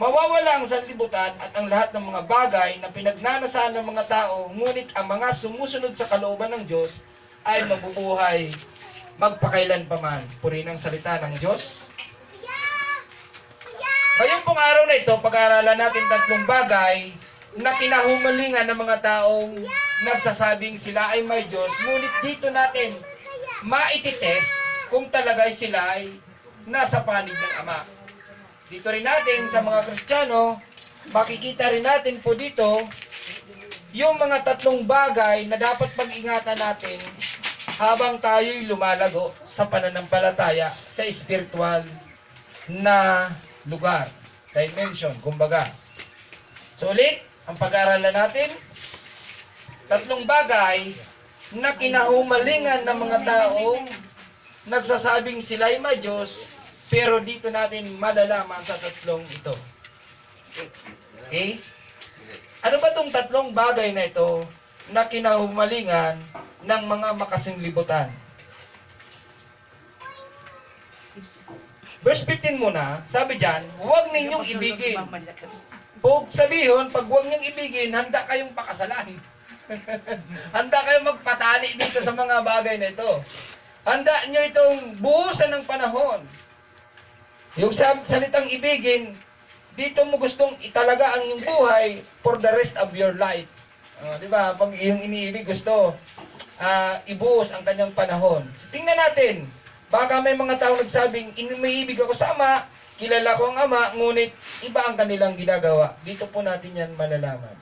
Mawawala ang sanlibutan at ang lahat ng mga bagay na pinagnanasahan ng mga tao, ngunit ang mga sumusunod sa kalooban ng Diyos ay mabubuhay magpakailan pa man. Purihin ang salita ng Diyos. Ngayong pong araw na ito, pag-aaralan natin tatlong bagay na kinahumalingan ng mga taong nagsasabing sila ay may Diyos, ngunit dito natin maititest kung talaga sila ay nasa panig ng Ama. Dito rin natin sa mga Kristiyano, makikita rin natin po dito yung mga tatlong bagay na dapat pag-ingatan natin habang tayo'y lumalago sa pananampalataya sa spiritual na lugar, dimension, kumbaga. So ulit, ang pag-aaralan natin, tatlong bagay na kinahumalingan ng mga taong nagsasabing sila ay may Diyos, pero dito natin malalaman sa tatlong ito. Okay? Ano ba itong tatlong bagay na ito na kinahumalingan ng mga makasinglibutan? Verse 15 muna, sabi dyan, huwag ninyong ibigin. O sabihin, pag huwag ninyong ibigin, handa kayong pakasalan. Handa kayong magpatali dito sa mga bagay na ito. Handa nyo itong buhusan ng panahon. Yung salitang ibigin, dito mo gustong italaga ang iyong buhay for the rest of your life. Di ba? Pag iyong iniibig gusto, ibuhos ang kanyang panahon. So, tingnan natin, baka may mga tao nagsabing, umiibig ako sa Ama, kilala ko ang Ama, ngunit iba ang kanilang ginagawa. Dito po natin yan malalaman.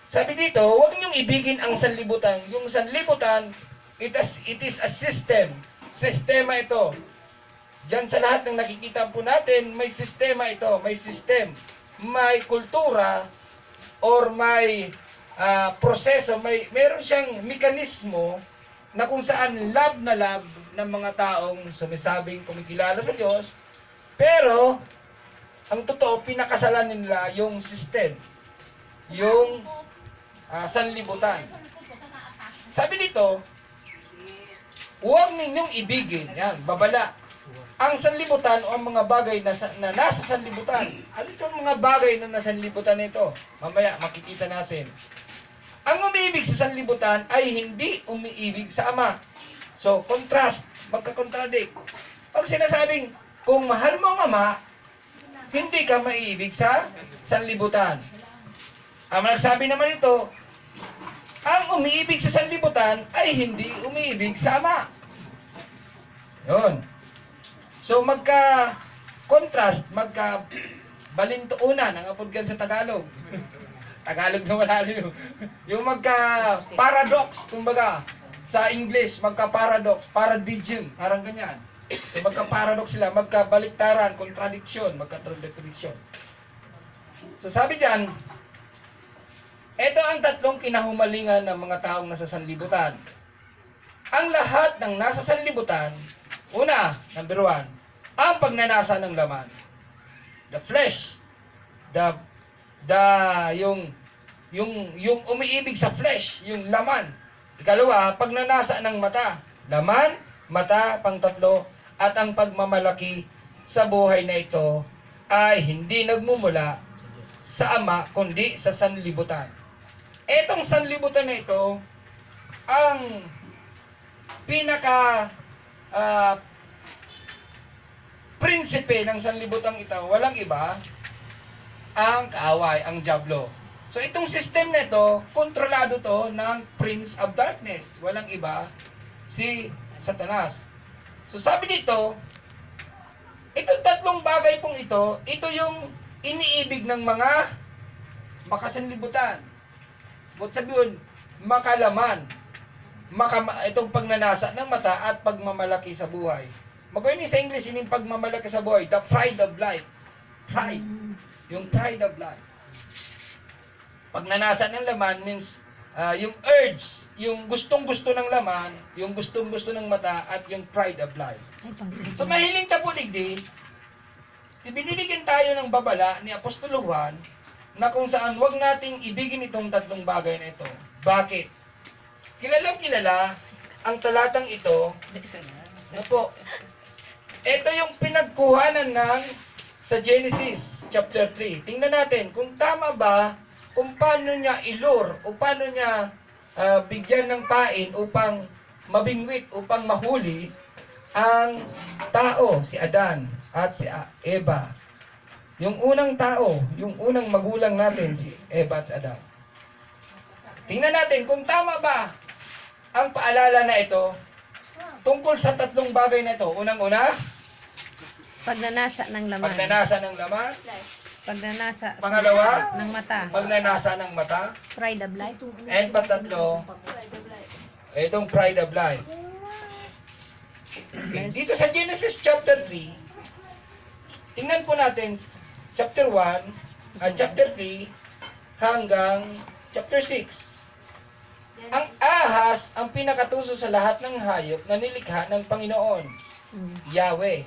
Sabi dito, huwag niyong ibigin ang sanlibutan. Yung sanlibutan, it is a system. Sistema ito. Diyan sa lahat ng nakikita po natin, may sistema ito, may system, may kultura, or may proseso, meron siyang mekanismo na kung saan love na love ng mga taong sumisabing kumikilala sa Diyos, pero ang totoo, pinakasalan nila yung system, yung sanlibutan. Sabi dito, huwag ninyong ibigin, yan, babala, ang sanlibutan o ang mga bagay na nasa sanlibutan. Ano itong mga bagay na nasa sanlibutan nito? Mamaya makikita natin. Ang umiibig sa sanlibutan ay hindi umiibig sa Ama. So, contrast, magka-contradict. Pag sinasabing, kung mahal mo ang Ama, hindi ka maiibig sa sanlibutan. Ang nagsabi naman ito, ang umiibig sa sanlibutan ay hindi umiibig sa Ama. Yun. So magka-contrast, magka-balintuunan, ang apod sa Tagalog. Tagalog na wala rin. Yung magka-paradox, kumbaga, sa English, magka-paradox, paradigm, parang ganyan. So magka-paradox sila, magka-baliktaran, contradiction, magka-contradiction. So sabi dyan, ito ang tatlong kinahumalingan ng mga taong nasa sanlibutan. Ang lahat ng nasa sanlibutan, una, number 1, ang pagnanasa ng laman. The flesh. Yung umiibig sa flesh, yung laman. Ikalawa, pagnanasa ng mata. Laman, mata, pangtatlo, at ang pagmamalaki sa buhay na ito ay hindi nagmumula sa Ama, kundi sa sanlibutan. Etong sanlibutan na ito, ang pinaka prinsipe ng sanlibutang ito, walang iba, ang kaaway, ang diablo. So itong system na ito, kontrolado to ng Prince of Darkness. Walang iba, si Satanas. So sabi dito, itong tatlong bagay pong ito yung iniibig ng mga makasanlibutan. But sabihin, makalaman, itong pagnanasa ng mata at pagmamalaki sa buhay. Magayon sa English, yung pagmamalaki sa buhay, the pride of life. Pride. Yung pride of life. Pagnanasa ng laman means, yung urge, yung gustong-gusto ng laman, yung gustong-gusto ng mata, at yung pride of life. So mahiling tapuligdi, binibigyan tayo ng babala ni Apostol Juan, na kung saan wag nating ibigin itong tatlong bagay na ito. Bakit? Kilalang kilala ang talatang ito. Ano po? Ito yung pinagkuhanan ng sa Genesis chapter 3. Tingnan natin kung tama ba kung paano niya ilure o paano niya bigyan ng pain upang mabingwit, upang mahuli ang tao, si Adan at si Eva. Yung unang tao, yung unang magulang natin, si Eva at Adan. Tingnan natin kung tama ba ang paalala na ito tungkol sa tatlong bagay na ito. Unang-una, Pagnanasa ng laman. pagnanasa ng laman. Pagnanasa Pangalawa, ng mata. pagnanasa ng mata. Pride of life. And patatlo, itong pride of life. Okay. Dito sa Genesis chapter 3, tingnan po natin chapter 1, chapter 3 hanggang chapter 6. Ang ahas ang pinakatuso sa lahat ng hayop na nilikha ng Panginoon, Yahweh.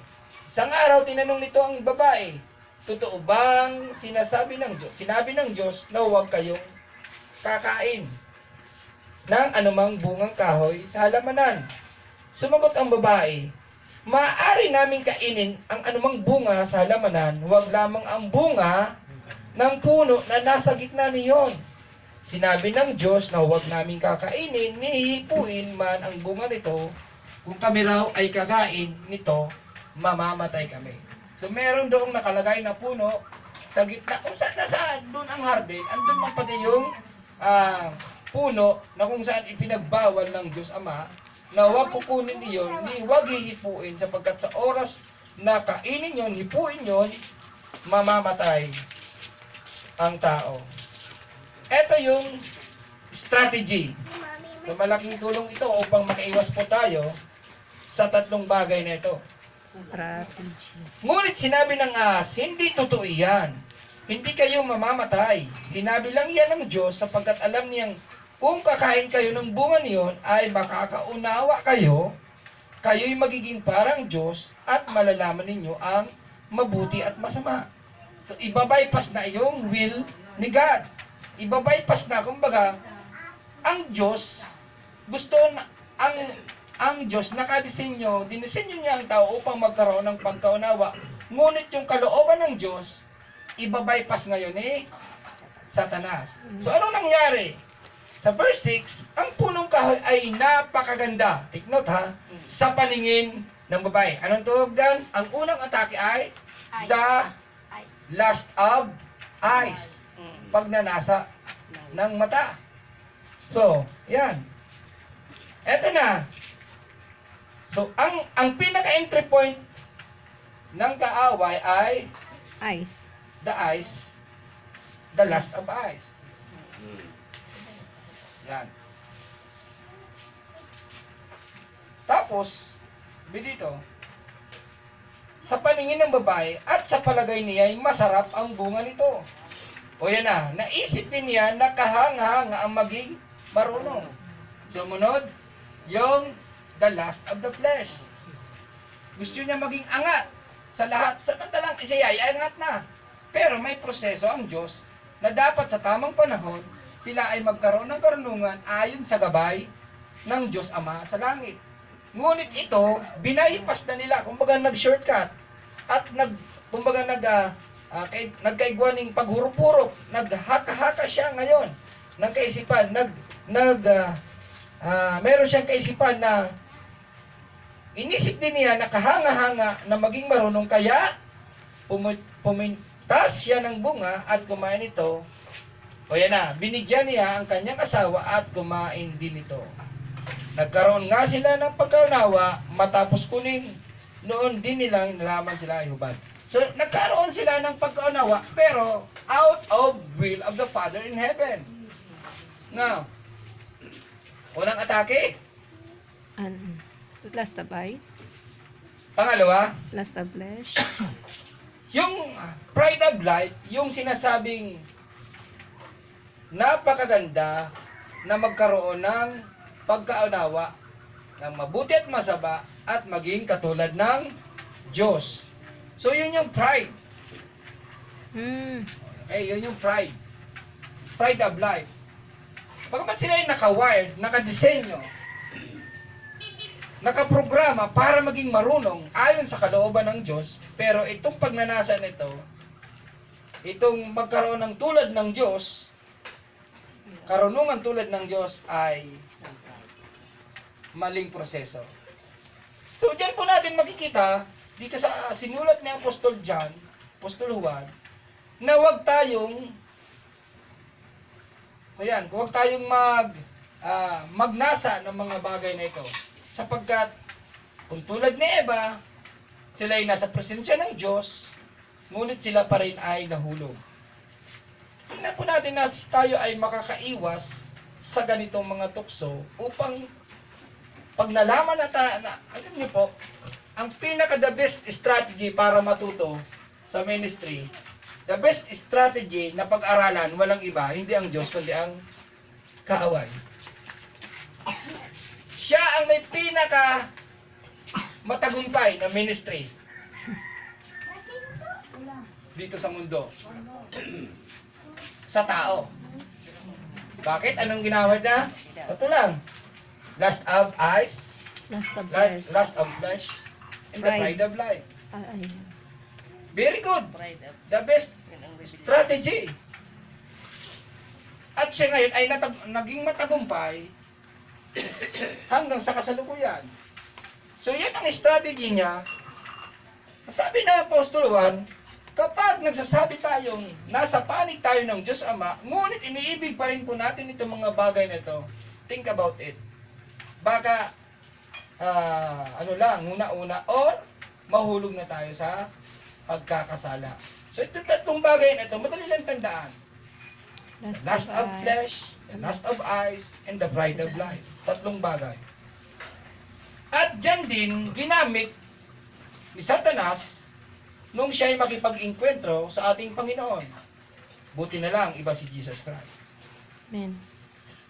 Isang araw tinanong nito ang babae, totoo bang sinabi ng Diyos na huwag kayong kakain ng anumang bungang kahoy sa halamanan? Sumagot ang babae, maaari naming kainin ang anumang bunga sa halamanan, huwag lamang ang bunga ng puno na nasa gitna niyon. Sinabi ng Diyos na huwag naming kakainin, nihihipuin man ang bunga nito. Kung kami raw ay kakain nito, mamamatay kami. So meron doong nakalagay na puno sa gitna, kung saan nasaan, doon ang hardin, andun man pati yung puno na kung saan ipinagbawal ng Diyos Ama, na huwag kukunin iyon, ni huwag hihipuin, sapagkat sa oras na kainin yon, hipuin yon, mamamatay ang tao. Ito yung strategy. So, malaking tulong ito upang makaiwas po tayo sa tatlong bagay na ito. Strategy. Ngunit sinabi ng ahas, hindi totoo yan. Hindi kayo mamamatay. Sinabi lang yan ng Diyos sapagkat alam niyang kung kakain kayo ng bunga niyon ay makakaunawa kayo, kayo'y magiging parang Diyos at malalaman ninyo ang mabuti at masama. So, ibabypass na yung will ni God. Ibabypass na, kumbaga, ang Diyos, gusto na, ang Diyos nakadesenyo, dinisenyo niya ang tao upang magkaroon ng pagkaunawa. Ngunit yung kalooban ng Diyos, ibabypass ngayon ni Satanas. So, anong nangyari? Sa verse 6, ang punong kahoy ay napakaganda. Take note ha, sa paningin ng babae. Anong tawag dyan? Ang unang atake ay the lust of eyes. Pagnanasa ng mata. So, yan. Eto na. So, ang pinaka-entry point ng kaaway ay Eyes. the eyes, the lust of eyes. Yan. Tapos, dito, sa paningin ng babae at sa palagay niya ay masarap ang bunga nito. O yan na, naisip din niya na kahanga-hanga ang maging marunong. Sumunod, yung the lust of the flesh. Gusto niya maging angat sa lahat. Samantalang isayay-angat na. Pero may proseso ang Diyos na dapat sa tamang panahon, sila ay magkaroon ng karunungan ayon sa gabay ng Diyos Ama sa langit. Ngunit ito, binaypas na nila. Kumbaga nag-shortcut at nagkaigwaning paghurupurok, naghaka-haka siya ngayon ng kaisipan, meron siyang kaisipan na inisip din niya na kahanga-hanga na maging marunong, kaya pumintas siya ng bunga at kumain ito. O yan na, binigyan niya ang kanyang asawa at kumain din ito. Nagkaroon nga sila ng pagkaunawa matapos kunin, noon din nilang nalaman sila ay hubad. So, nagkaroon sila ng pagkaunawa, pero out of will of the Father in heaven. Now, unang atake. Lust of eyes. Pangalawa, Lust of flesh. yung pride of life, yung sinasabing napakaganda na magkaroon ng pagkaunawa ng mabuti at masama at maging katulad ng Diyos. So, yun yung pride. Yun yung pride. Pride of life. Bagamat sila ay naka-wired, naka-disenyo, nakaprograma para maging marunong ayon sa kalooban ng Diyos, pero itong pagnanasa nito, itong magkaroon ng tulad ng Diyos, karunungan tulad ng Diyos ay maling proseso. So, diyan po natin makikita, dito sa sinulat ni Apostol John, Apostol Juan, na huwag tayong magnasa ng mga bagay na ito. Sapagkat, kung tulad ni Eva, sila ay nasa presensya ng Diyos, ngunit sila pa rin ay nahulog. Tingnan po natin na tayo ay makakaiwas sa ganitong mga tukso upang pag nalaman na alam niyo po, ang pinaka-the best strategy para matuto sa ministry, the best strategy na pag-aralan, walang iba, hindi ang Diyos, kundi ang kaaway. Siya ang may pinaka matagumpay na ministry dito sa mundo. Sa tao. Bakit? Anong ginawa niya? Ito lang. Lust of eyes, Last of flesh. lust of flesh, and the Pride. pride of life. Ay. Very good. The best strategy. At siya ngayon ay naging matagumpay hanggang sa kasalukuyan. So yan ang strategy niya. Sabi na Apostol Juan, kapag nagsasabi tayong nasa panig tayo ng Diyos Ama, ngunit iniibig pa rin po natin itong mga bagay na ito, think about it. Baka, una-una, or mahulog na tayo sa pagkakasala. So itong tatlong bagay na ito, madali lang tandaan. The lust of flesh, the lust of eyes, and the pride of life. Tatlong bagay. At dyan din, ginamit ni Satanas nung siya ay makipag-inkwentro sa ating Panginoon. Buti na lang, iba si Jesus Christ. Amen.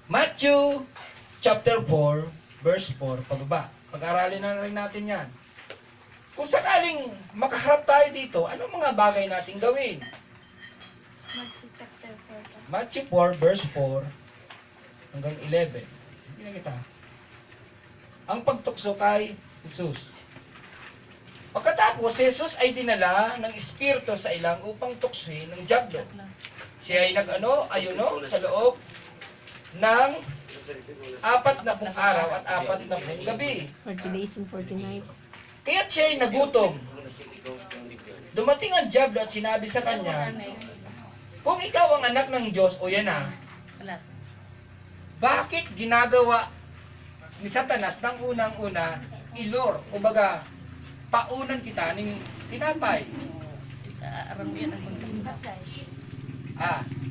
Matthew chapter 4, verse 4, pababa. Pag-aralin na rin natin yan. Kung sakaling makaharap tayo dito, anong mga bagay natin gawin? Matthew 4, verse 4 hanggang 11. Hindi na kita. Ang pagtukso kay Jesus. Pagkatapos, si Jesus ay dinala ng Espiritu sa ilang upang tuksohin ng dyablo. Siya ay ayuno sa loob ng 40 araw at 40 gabi. 40 days and 40 nights. Kaya't siya ay nagutom. Dumating ang dyablo at sinabi sa kanya, kung ikaw ang anak ng Diyos, o yan na, bakit ginagawa ni Satanas ng unang-una, ilor, o baga, paunan kita ng tinapay?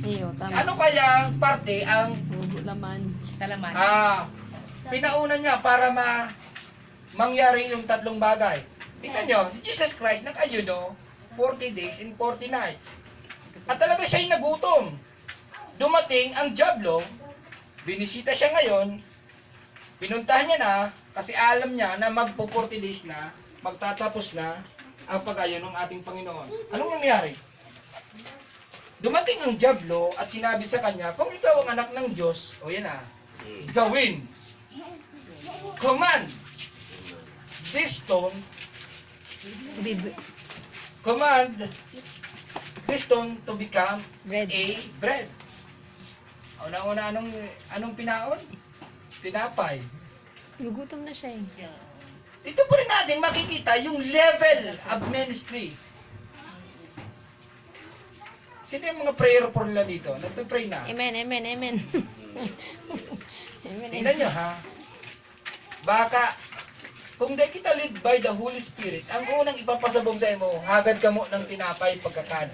Iyo, tama. Ano kaya parte ang Bubo laman. pinaunan niya para mangyari yung tatlong bagay? Tingnan nyo, si Jesus Christ nag-ayuno 40 days and 40 nights. At talaga siya'y nagutom. Dumating ang dyablo, binisita siya ngayon, pinuntahan niya na, kasi alam niya na magpo 40 days na, magtatapos na ang pag-ayuno ng ating Panginoon. Anong nangyari? Dumating ang dyablo at sinabi sa kanya, kung ikaw ang anak ng Diyos, o yan na, gawin. Command this stone, command this stone to become Bread. a bread. Una-una, anong pinaon? Tinapay. Gugutom na siya eh. Dito po rin natin makikita yung level of ministry. Sino yung mga prayer for nila dito? Nagpe-pray na. Amen, amen, amen. Amen, Tingnan nyo ha. Baka, kung di kita lead by the Holy Spirit, ang unang ipapasabog sa imo, hagad ka mo ng tinapay pagkakan.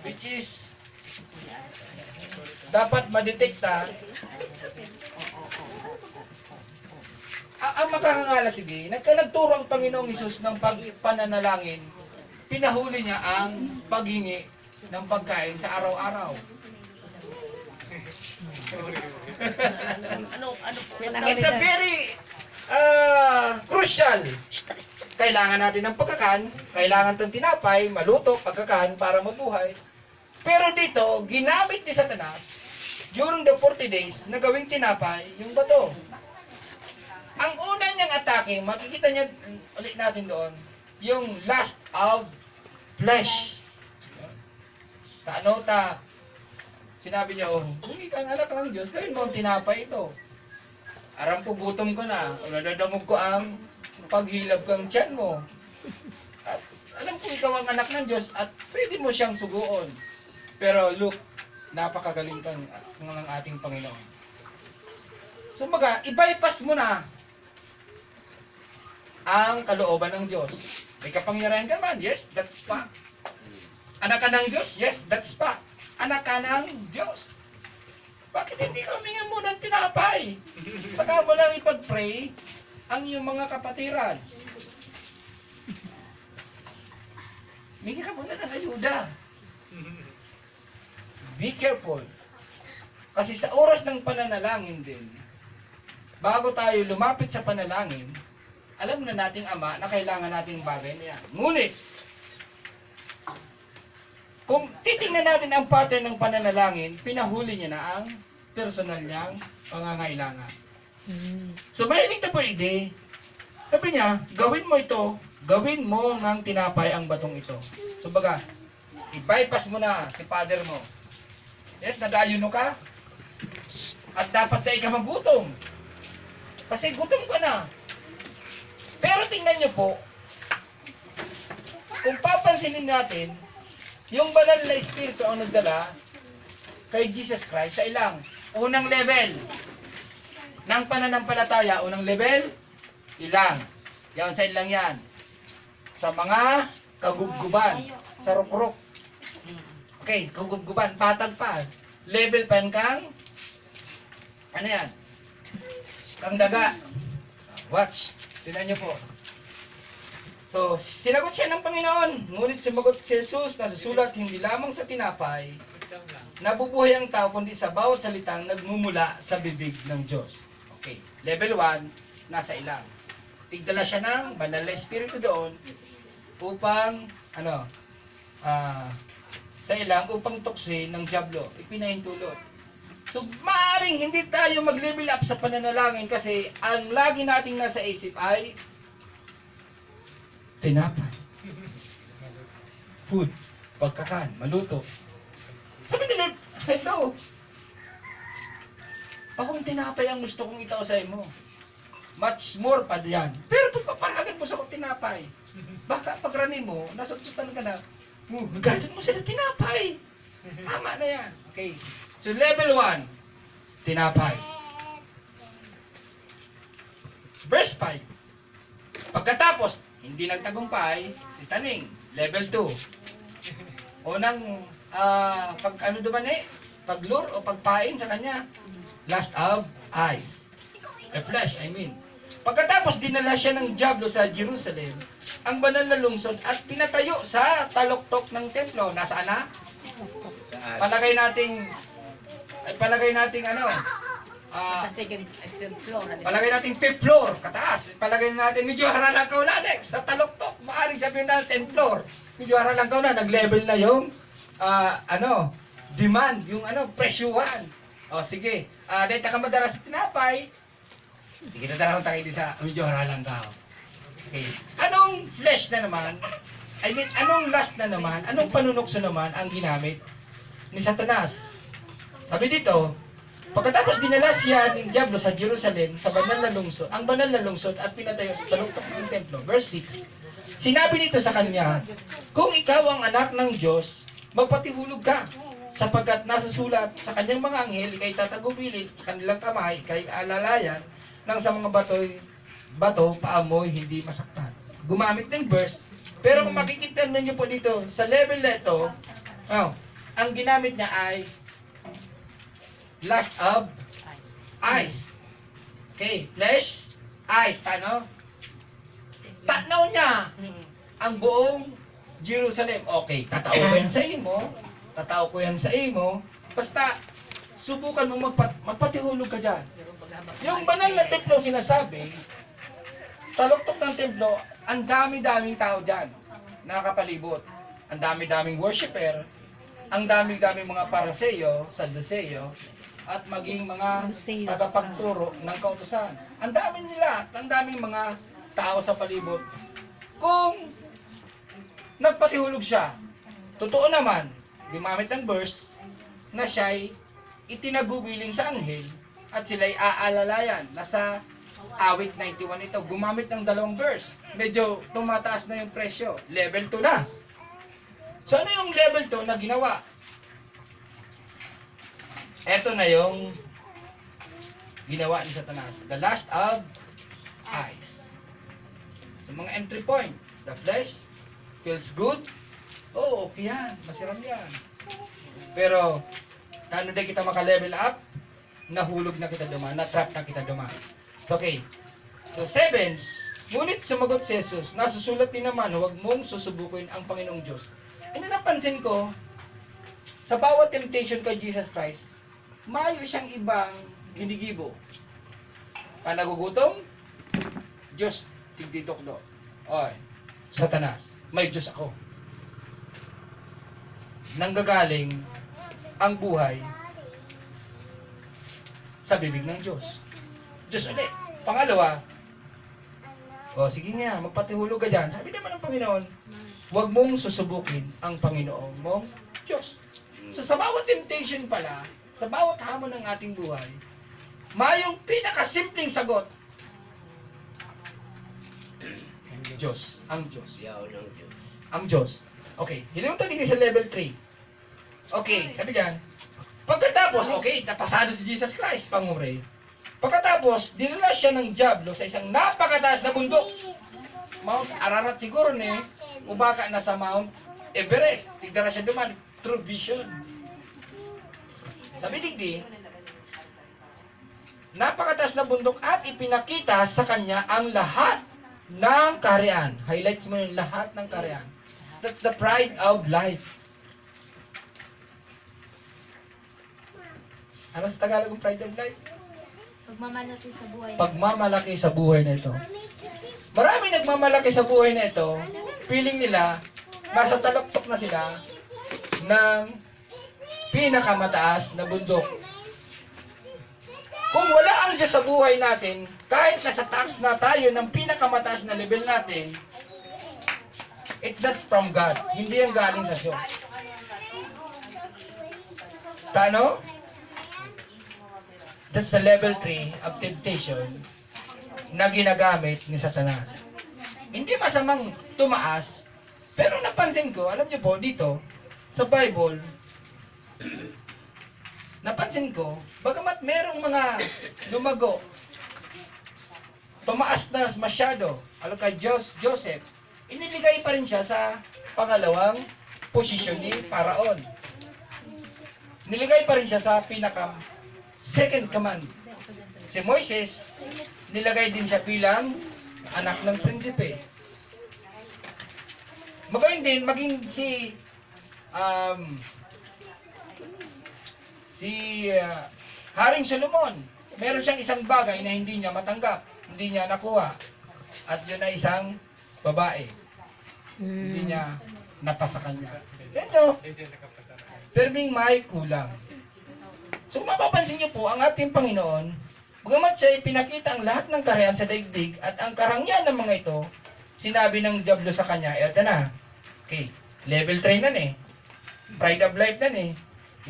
Which is, dapat madetekta. Ang makakangala, sige, nagturo ang Panginoong Hesus ng pagpananalangin, pinahuli niya ang paghingi ng pagkain sa araw-araw. It's a very crucial. Kailangan natin ng pagkakan, kailangan ng tinapay, maluto, pagkakan para mabuhay. Pero dito, ginamit ni Satanas during the 40 days na gawing tinapay yung bato. Ang una niyang atake, makikita niya, ulit natin doon, yung lust of flesh. Sinabi niya, kung ikaw ang anak ng Diyos, gawin mo ang tinapay ito. Aram ko, gutom ko na, o nadadamog ko ang paghilab kang tiyan mo. At alam ko ikaw ang anak ng Diyos at pwede mo siyang suguon. Pero look, napakagaling kang ng ating Panginoon. So i-bypass mo na ang kalooban ng Diyos. May kapangyarihan ka man, yes, that's fact. Anak ka ng Diyos, yes, that's fact. Anak ka ng Diyos. Bakit hindi ka huminga muna ng tinapay? Saka mo lang ipag-pray ang iyong mga kapatiran. Humingi ka muna ng ayuda. Be careful. Kasi sa oras ng pananalangin din, bago tayo lumapit sa panalangin, alam na nating Ama na kailangan nating bagay na yan. Ngunit, kung titingnan natin ang pattern ng pananalangin, pinahuli niya na ang personal niyang pangangailangan. So, mahilig na pwede. Sabi niya, gawin mo ito, gawin mo ng tinapay ang batong ito. So, i-bypass mo na si father mo. Yes, nag-ayuno ka. At dapat na ikaw magutom. Kasi gutom ka na. Pero tingnan niyo po, kung papansinin natin, yung banal na espiritu ang nagdala kay Jesus Christ sa unang level ng pananampalataya, unang level, ilang. Yan, sa ilang yan. Sa mga kagubguban, sa rukrok. Okay, kagubguban, patag pa. Level pa yan kang, ano yan? Kang daga. Watch. Tingnan niyo po. So, sinagot siya ng Panginoon. Ngunit sumagot si Jesus na susulat hindi lamang sa tinapay, nabubuhay ang tao, kundi sa bawat salitang nagmumula sa bibig ng Diyos. Okay. Level 1, nasa ilang. Tigdala siya ng banal na espiritu doon upang, sa ilang, upang tuksoin ng dyablo. Ipinahintulot. So, maaaring hindi tayo mag-level up sa pananalangin kasi ang lagi nating nasa isip ay tinapay. Food. Pagkakan. Maluto. Sabi ni Lord, hello. Kung tinapay ang gusto kong itausay mo, much more pa diyan. Pero pagpaparagan mo sa tinapay, baka pagrani mo, nasutsutan ka na, gagan mo sila tinapay. Tama na yan. Okay. So level 1, tinapay. Verse 5. Pagkatapos, hindi nagtagumpay, si Staning, level 2. Unang, paglure o pagpain sa kanya, lust of eyes. Flesh, I mean. Pagkatapos, dinala siya ng dyablo sa Jerusalem, ang banal na lungsod, at pinatayo sa taloktok ng templo. Nasaan na? Palagay nating palagay nating 5th floor, kataas. Palagay natin, medyo haralangkaw na, next, sa taloktok. Maaring sabihin na 10th floor. Medyo haralangkaw na, nag-level na yung, demand, yung presyuhan. O, sige. Dahil ka madara sa tinapay, sige, tadarahon tayo di sa medyo haralangkaw. Okay. Anong flesh na naman, anong lust na naman, anong panunukso naman ang ginamit ni Satanas? Sabi dito, pagkatapos dinala siya ng dyablo sa Jerusalem, sa banal na lungsod, ang banal na lungsod at pinatayo sa taluktok ng templo. Verse 6, sinabi nito sa kanya, kung ikaw ang anak ng Diyos, magpatihulog ka, sapagkat nasusulat sa kanyang mga anghel, ikay tatagubilin sa kanilang kamay, ikay alalayan, nang sa mga bato, paamoy, hindi masaktan. Gumamit ng verse, pero kung makikita ninyo po dito, sa level na ito, ang ginamit niya ay lust of eyes. Okay, flesh, eyes, tanaw niya ang buong Jerusalem. Okay, tatao ko yan sa imo, basta subukan mo magpatihulog ka dyan. Yung banal na templo sinasabi, sa taluktok ng templo, ang dami-daming tao dyan na nakapalibot. Ang dami-daming worshiper, ang dami-daming mga Pariseo, Sadduceo, at maging mga Museo. tagapagturo ng kautusan. Ang dami nila at ang daming mga tao sa palibot. Kung nagpatihulog siya, totoo naman, gumamit ng verse na siya'y itinagubiling sa anghel at sila'y aalalayan. Nasa awit 91 ito, gumamit ng dalawang verse. Medyo tumataas na yung presyo. Level 2 na. So ano yung level 2 na ginawa? Ito na yung ginawa ni Satanas. The lust of eyes. So mga entry point. The flesh feels good. Oh, okay yan. Masiram yan. Pero, kano din kita maka-level up, nahulog na kita dumaan, na-trap na kita dumaan. So, okay. So, 7. Ngunit sumagot si Jesus, nasusulat din naman, huwag mong susubukin ang Panginoong Diyos. And napansin ko, sa bawat temptation kay Jesus Christ, mayo siyang ibang ginigibo. Panagugutom, Diyos, tigditok do. Oy, Satanas, may Diyos ako. Nanggagaling ang buhay sa bibig ng Diyos. Diyos ulit. Pangalawa, sige nga, magpatihulog ka dyan. Sabi naman ng Panginoon, huwag mong susubukin ang Panginoon mong Diyos. So sa bawat temptation pala, sa bawat hamon ng ating buhay, mayong pinakasimpleng sagot, Diyos, ang Diyos. Ang Diyos. Okay, hilimutan din sa level 3. Okay, sabi dyan, pagkatapos, okay, napasado si Jesus Christ, panguri. Pagkatapos, dinala siya ng diablo sa isang napakataas na bundok. Mount Ararat siguro ni, o baka nasa Mount Everest. Tigdara siya duman, true vision. Sabi digdi, napakataas na bundok at ipinakita sa kanya ang lahat ng kaharian. Highlights mo yung lahat ng kaharian. That's the pride of life. Ano sa Tagalog ang pride of life? Pagmamalaki sa buhay. Pagmamalaki sa buhay na ito. Marami nagmamalaki sa buhay na ito, feeling nila, nasa taloktok na sila ng pinakamataas na bundok. Kung wala ang Diyos sa buhay natin, kahit nasa taas na tayo ng pinakamataas na level natin, that's from God. Hindi yan galing sa Diyos. Tano? That's the level 3 of temptation na ginagamit ni Satanas. Hindi masamang tumaas, pero napansin ko, alam niyo po, dito, sa Bible, napansin ko, bagamat merong mga lumago, tumaas na masyado, alam kay Joseph, iniligay pa rin siya sa pangalawang posisyon ni Paraon. Niligay pa rin siya sa second command. Si Moises, nilagay din siya bilang anak ng prinsipe. Magayon din, maging si Haring Solomon, meron siyang isang bagay na hindi niya matanggap, hindi niya nakuha. At yun ay isang babae. Hindi niya napasa kanya. Yan pero may kulang. So mapapansin niyo po, ang ating Panginoon, bagamat siya pinakita ang lahat ng kaharian sa daigdig at ang karangyaan ng mga ito, sinabi ng diablo sa kanya, eto na, okay, level 3 na pride of life na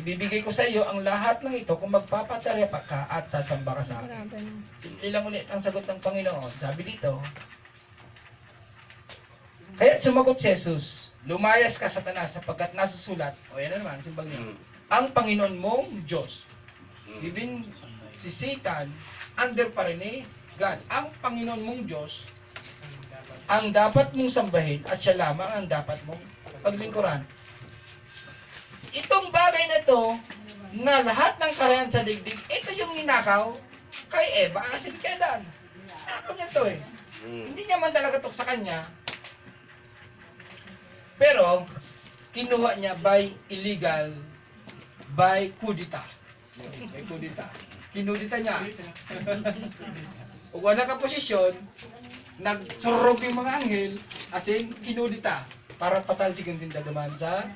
ibibigay ko sa iyo ang lahat ng ito kung magpapatarya pa ka at sasamba ka sa akin. Simple lang ulit ang sagot ng Panginoon. Sabi dito, kaya't sumagot si Jesus, lumayas ka Satanas sapagkat nasusulat, o yan na naman, simbang niya, ang Panginoon mong Diyos. Even si Satan, under pa rin God. Ang Panginoon mong Diyos, ang dapat mong sambahin at siya lamang ang dapat mong paglingkuran. Itong bagay na ito, na lahat ng karayan sa digdig, ito yung ninakaw kay Eva, asin kay Dan. Nakaw niya ito Hindi niya man talaga ito sa kanya. Pero, kinuha niya by illegal, by kudita. By kudita. Kinudita niya. Kung wala ka posisyon, nagsurog yung mga anghel, asin kinudita para patalsikin sinta duman sa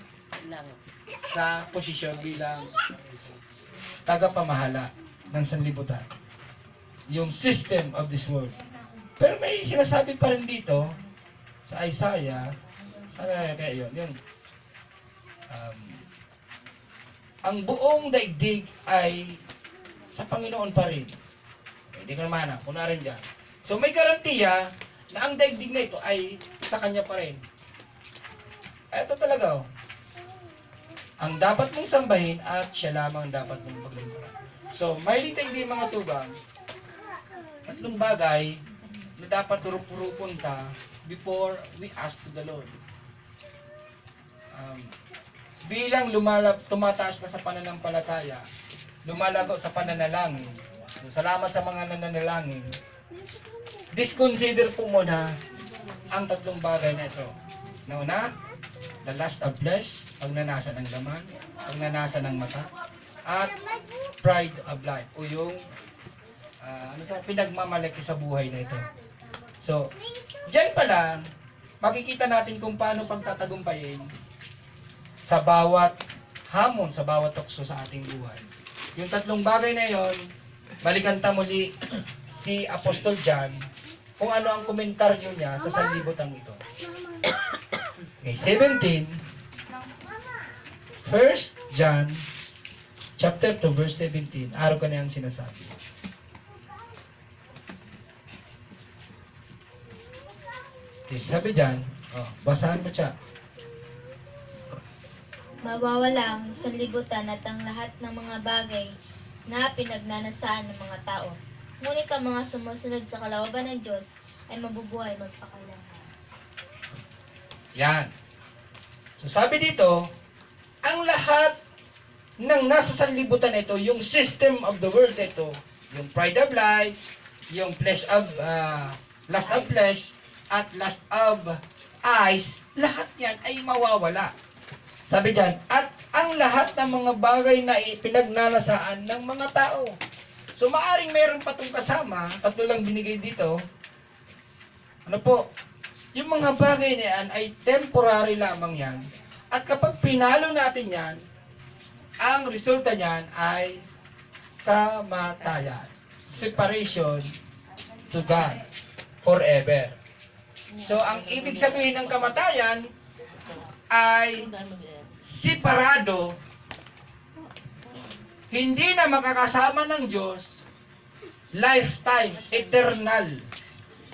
posisyon bilang tagapamahala ng sanlibutan. Yung system of this world. Pero may sinasabi pa rin dito sa Isaiah, sana kaya yun, ang buong daigdig ay sa Panginoon pa rin. Hindi ko naman kung na rin dyan. So may garantiya na ang daigdig na ito ay sa Kanya pa rin. Ito talaga ang dapat mong sambahin at siya lamang ang dapat mong paglingkuran. So may daigdig mga tugang, tatlong bagay na dapat turupunta before we ask to the Lord. Bilang tumataas na sa pananampalataya, lumalago sa pananalangin. So, salamat sa mga nananalangin. Disconsider po muna ang tatlong bagay na ito. Nauna, the lust of flesh, pagnanasa ng laman, pagnanasa ng mata, at pride of life, o yung pinagmamalaki sa buhay na ito. So, dyan pa lang, makikita natin kung paano pagtatagumpayin sa bawat hamon, sa bawat tukso sa ating buhay. Yung tatlong bagay na yon, balikan ta muli si Apostol John kung ano ang komentaryo niya sa sanlibutan ito. Okay, 17, 1 John chapter 2 verse 17, araw ko na yung sinasabi. Okay, sabi dyan, basahan mo siya. Mawawala ang sanlibutan at ang lahat ng mga bagay na pinagnanasaan ng mga tao. Ngunit ang mga sumusunod sa kalooban ng Diyos ay mabubuhay magpakailanman. Yan. So sabi dito, ang lahat ng nasa sanlibutan ito, yung system of the world ito, yung pride of life, yung lust of flesh, at lust of eyes, lahat yan ay mawawala. Sabi dyan, at ang lahat ng mga bagay na pinagnanasaan ng mga tao. So maaring meron pa itong kasama, tatlo lang binigay dito. Ano po? Yung mga bagay na yan ay temporary lamang yan. At kapag pinalo natin yan, ang resulta niyan ay kamatayan. Separation to God forever. So ang ibig sabihin ng kamatayan ay separado, hindi na makakasama ng Diyos, lifetime, eternal.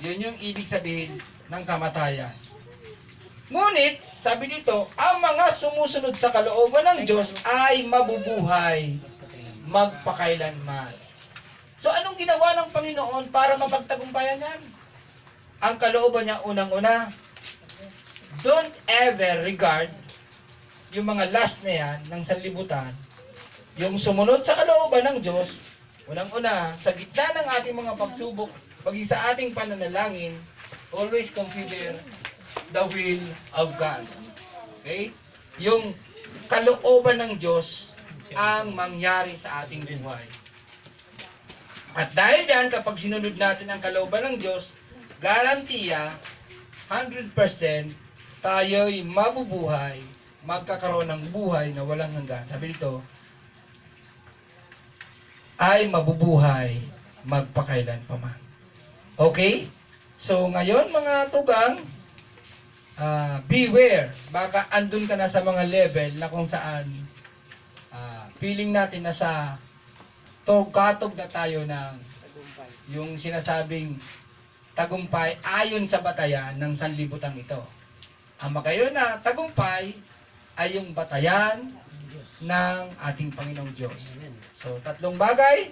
Yun yung ibig sabihin ng kamatayan. Ngunit, sabi dito, ang mga sumusunod sa kalooban ng Diyos ay mabubuhay magpakailanman. So anong ginawa ng Panginoon para mapagtagumpayan yan? Ang kalooban niya unang-una, don't ever regard yung mga lust na yan ng sanlibutan, yung sumunod sa kalooban ng Diyos, unang-una, sa gitna ng ating mga pagsubok, paging sa ating pananalangin, always consider the will of God. Okay? Yung kalooban ng Diyos ang mangyari sa ating buhay. At dahil dyan, kapag sinunod natin ang kalooban ng Diyos, garantiya, 100% tayo'y mabubuhay, magkakaroon ng buhay na walang hanggan. Sabi dito, ay mabubuhay magpakailan pa man. Okay? So ngayon mga tugang, beware. Baka andun ka na sa mga level na kung saan feeling natin na sa katog na tayo ng yung sinasabing tagumpay ayon sa batayan ng sanlibutan ito. Ang magayon na tagumpay ay yung batayan ng ating Panginoong Diyos. So, tatlong bagay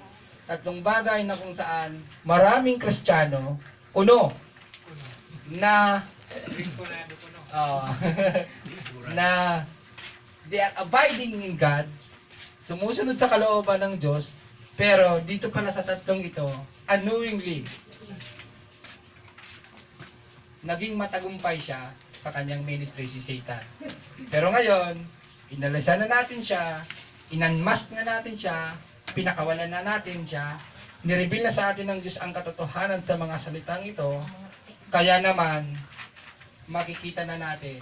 na kung saan maraming Kristiyano, na na they are abiding in God, sumusunod sa kalooban ng Diyos, pero dito pala sa tatlong ito, unknowingly, naging matagumpay siya sa kanyang ministry si Satan. Pero ngayon, inalisan na natin siya, inunmask na natin siya, pinakawalan na natin siya, nireveal na sa atin ng Diyos ang katotohanan sa mga salitang ito, kaya naman, makikita na natin,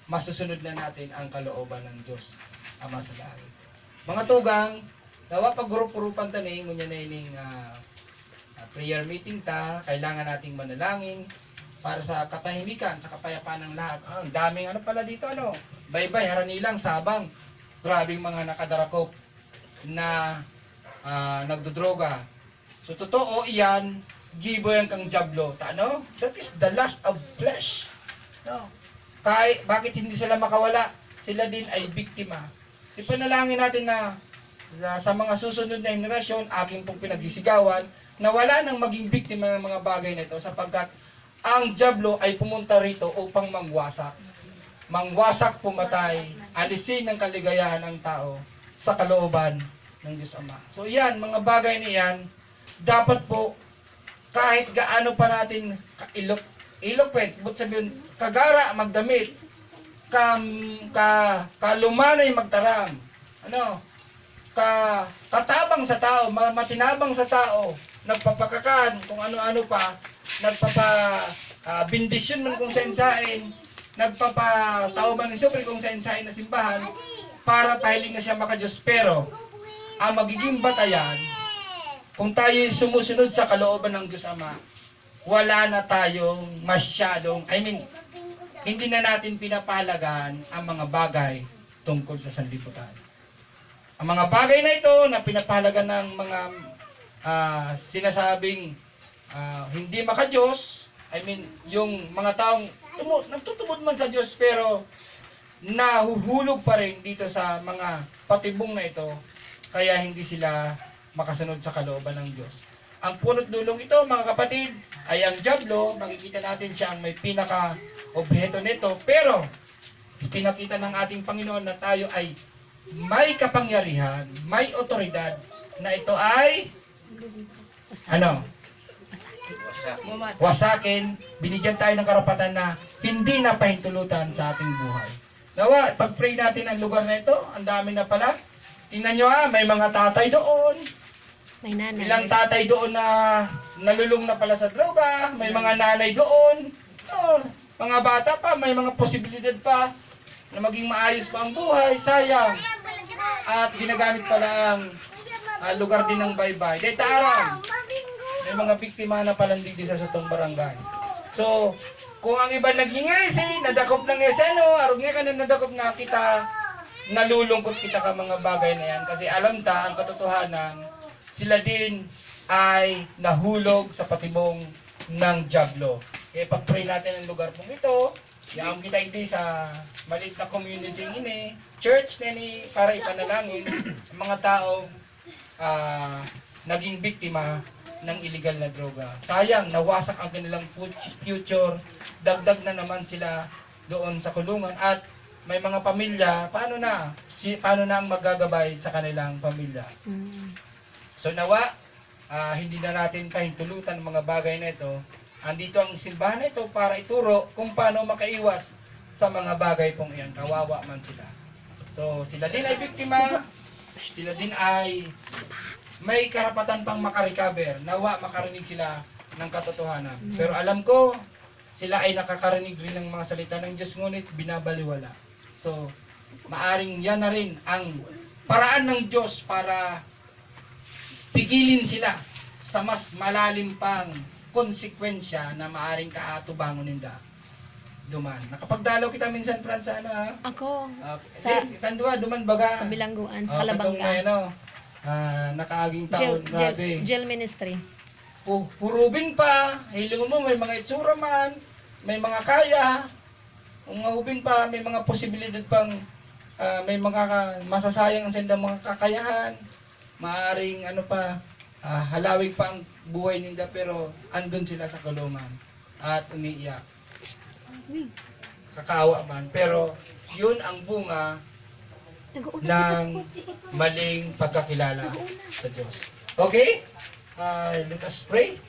masusunod na natin ang kalooban ng Diyos, Ama sa langit. Mga tugang, Nawa pag grup-grupan ta ni ngunya na ining prayer meeting ta, kailangan nating manalangin para sa katahimikan, sa kapayapaan ng lahat. Ang daming ano pala dito, ano? Baybay, Haranilang, Sabang. Grabing mga nakadarakop na nagdodroga. So, totoo iyan, gibo yan kang jablo. Ano? That is the lust of flesh. No? Bakit hindi sila makawala? Sila din ay biktima. Ipanalangin natin na sa mga susunod na henerasyon, aking pong pinagsisigawan, na wala nang maging biktima ng mga bagay na ito sapagkat ang jablo ay pumunta rito upang mangwasak. Mangwasak, pumatay, alisin ang kaligayahan ng tao sa kalooban ng Diyos Ama. So yan, mga bagay na yan, dapat po, kahit gaano pa natin eloquent, but sabihin, kagara magdamit, kalumanay magtaram, katabang sa tao, matinabang sa tao, nagpapakakan, kung ano-ano pa, bindisyon man kung sain-sain, nagpapatauban ng sobre kung sain-sain na simbahan, para pahiling na siya makadiyos. Pero, ang magiging batayan, kung tayo sumusunod sa kalooban ng Diyos Ama, wala na tayong masyadong, hindi na natin pinapahalagahan ang mga bagay tungkol sa sanlibutan. Ang mga bagay na ito na pinapahalaga ng mga sinasabing hindi makadiyos, yung mga taong nagtutubod man sa Diyos pero nahuhulog pa rin dito sa mga patibong na ito, kaya hindi sila makasunod sa kalooban ng Diyos. Ang punot dulong ito, mga kapatid, ay ang jablo. Makikita natin siya ang may pinaka-objeto nito, pero pinakita ng ating Panginoon na tayo ay may kapangyarihan, may otoridad, na ito ay wasakin. Binigyan tayo ng karapatan na hindi na pahintulutan sa ating buhay. Nawa, pag-pray natin ang lugar na ito, ang dami na pala. Tingnan nyo may mga tatay doon. May nanay. Ilang tatay doon na nalulung na pala sa droga, may mga nanay doon. Mga bata pa, may mga posibilidad pa na maging maayos pa ang buhay. Sayang. At ginagamit pala ang lugar din ng baybay. Dahil taarang, may mga biktima na palang dito sa itong barangay. So, kung ang iba naging nadakop ng arog nga ka na nadakop na kita, nalulungkot kita ka mga bagay na yan. Kasi alam ta, ang katotohanan, sila din ay nahulog sa patibong ng jablo. Pag-pray natin ang lugar pong ito, yaam kita hindi sa maliit na community ini, church nini, para ipanalangin ang mga taong naging biktima ng illegal na droga. Sayang, nawasak ang kanilang future, dagdag na naman sila doon sa kulungan, at may mga pamilya, paano na ang magagabay sa kanilang pamilya? So nawa, hindi na natin pahintulutan ang mga bagay na ito. Andito ang simbahan na ito para ituro kung paano makaiwas sa mga bagay pong iyan. Kawawa man sila. So sila din ay biktima, sila din ay may karapatan pang makarecover. Nawa makarinig sila ng katotohanan. Pero alam ko, sila ay nakakarinig rin ng mga salita ng Diyos, ngunit binabaliwala. So, maaring yan na rin ang paraan ng Diyos para pigilin sila sa mas malalim pang konsekwensya na maaring kaatubangon ninda duman. Nakapagdalaw kita minsan, Franz, Ako, tandua, duman baga. sa Bilangguan, sa Kalabanga. Nakaaging taon, grabe. Jail ministry. Hurubin pa, hilungon mo, may mga itsura man, may mga kaya, hubin pa, may mga posibilidad pang, may mga masasayang ang sendang mga kakayahan, maaring halawig pa ang buhay ninda, pero andun sila sa kulungan at umiiyak. Kakawa man, pero yun ang bunga ng maling pagkakilala sa Diyos. Okay? Let us pray.